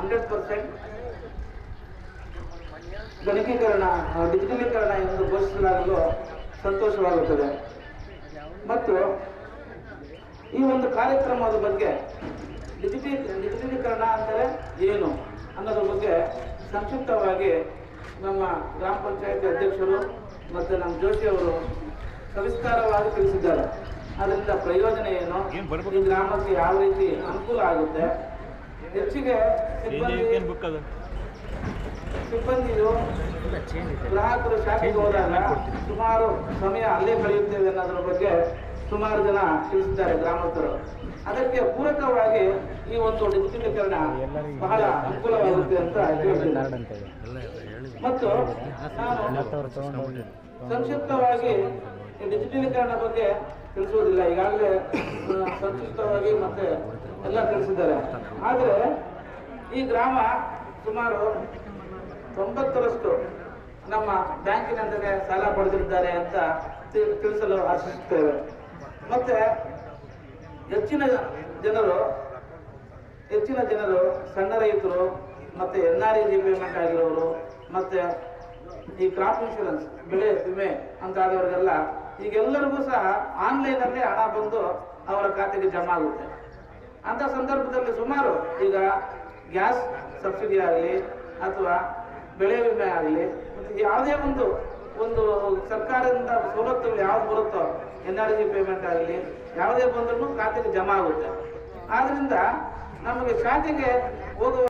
100% ಗಣಕೀಕರಣ ಡಿಜಿಟಲೀಕರಣ ಎಂದು ಘೋಷಿಸಲಾಗಲು ಸಂತೋಷವಾಗುತ್ತದೆ. ಮತ್ತು ಈ ಒಂದು ಕಾರ್ಯಕ್ರಮದ ಬಗ್ಗೆ ಡಿಜಿಟಲೀಕರಣ ಅಂದರೆ ಏನು ಅನ್ನೋದ್ರ ಬಗ್ಗೆ ಸಂಕ್ಷಿಪ್ತವಾಗಿ ನಮ್ಮ ಗ್ರಾಮ ಪಂಚಾಯತ್ ಅಧ್ಯಕ್ಷರು ಮತ್ತು ನಮ್ಮ ಜೋಶಿ ಅವರು ಸವಿಸ್ತಾರವಾಗಿ ತಿಳಿಸಿದ್ದಾರೆ. ಅದರಿಂದ ಪ್ರಯೋಜನ ಏನು, ಈ ಗ್ರಾಮಕ್ಕೆ ಯಾವ ರೀತಿ ಅನುಕೂಲ ಆಗುತ್ತೆ, ಹೆಚ್ಚಿಗೆ ಸಿಬ್ಬಂದಿಯು ಗ್ರಾಹಕರು ಶಾಖೆಗೆ ಹೋದಾಗ ಸುಮಾರು ಸಮಯ ಅಲ್ಲೇ ಕಳೆಯುತ್ತೇವೆ ಅನ್ನೋದ್ರ ಬಗ್ಗೆ ಸುಮಾರು ಜನ ತಿಳಿಸಿದ್ದಾರೆ ಗ್ರಾಮಸ್ಥರು. ಅದಕ್ಕೆ ಪೂರಕವಾಗಿ ಈ ಒಂದು ಡಿಜಿಟಲೀಕರಣ ಬಹಳ ಅನುಕೂಲವಾಗುತ್ತೆ ಅಂತ ಹೇಳ್ತಿದ್ದಾರೆ. ಮತ್ತು ನಾನು ಸಂಕ್ಷಿಪ್ತವಾಗಿ ಡಿಜಿಟಲೀಕರಣ ಬಗ್ಗೆ ತಿಳಿಸುವುದಿಲ್ಲ, ಈಗಾಗಲೇ ಸಂಕ್ಷಿಪ್ತವಾಗಿ ಮತ್ತೆ ಎಲ್ಲ ತಿಳಿಸಿದ್ದಾರೆ. ಆದರೆ ಈ ಗ್ರಾಮ ಸುಮಾರು 90% ನಮ್ಮ ಬ್ಯಾಂಕಿನಿಂದಲೇ ಸಾಲ ಪಡೆದಿದ್ದಾರೆ ಅಂತ ತಿಳಿಸಲು ಆಶಿಸುತ್ತೇವೆ. ಮತ್ತೆ ಹೆಚ್ಚಿನ ಜನರು ಸಣ್ಣ ರೈತರು ಮತ್ತೆ NREG ಪೇಮೆಂಟ್ ಆಗಿರೋರು ಮತ್ತೆ ಈ ಕ್ರಾಪ್ ಇನ್ಶೂರೆನ್ಸ್ ಬೆಳೆ ವಿಮೆ ಅಂತ ಆದವರಿಗೆಲ್ಲ ಈಗೆಲ್ಲರಿಗೂ ಸಹ ಆನ್ಲೈನಲ್ಲಿ ಹಣ ಬಂದು ಅವರ ಖಾತೆಗೆ ಜಮಾ ಆಗುತ್ತೆ. ಅಂತ ಸಂದರ್ಭದಲ್ಲಿ ಸುಮಾರು ಈಗ ಗ್ಯಾಸ್ ಸಬ್ಸಿಡಿ ಆಗಲಿ ಅಥವಾ ಬೆಳೆ ವಿಮೆ ಆಗಲಿ ಮತ್ತು ಯಾವುದೇ ಒಂದು ಸರ್ಕಾರದಿಂದ ಸವಲತ್ತುಗಳು ಯಾವ್ದು ಬರುತ್ತೋ NREG ಪೇಮೆಂಟ್ ಆಗಲಿ ಯಾವುದೇ ಬಂದ್ರೂ ಖಾತೆಗೆ ಜಮಾ ಆಗುತ್ತೆ. ಆದ್ರಿಂದ ನಮಗೆ ಶಾಖೆಗೆ ಹೋಗುವ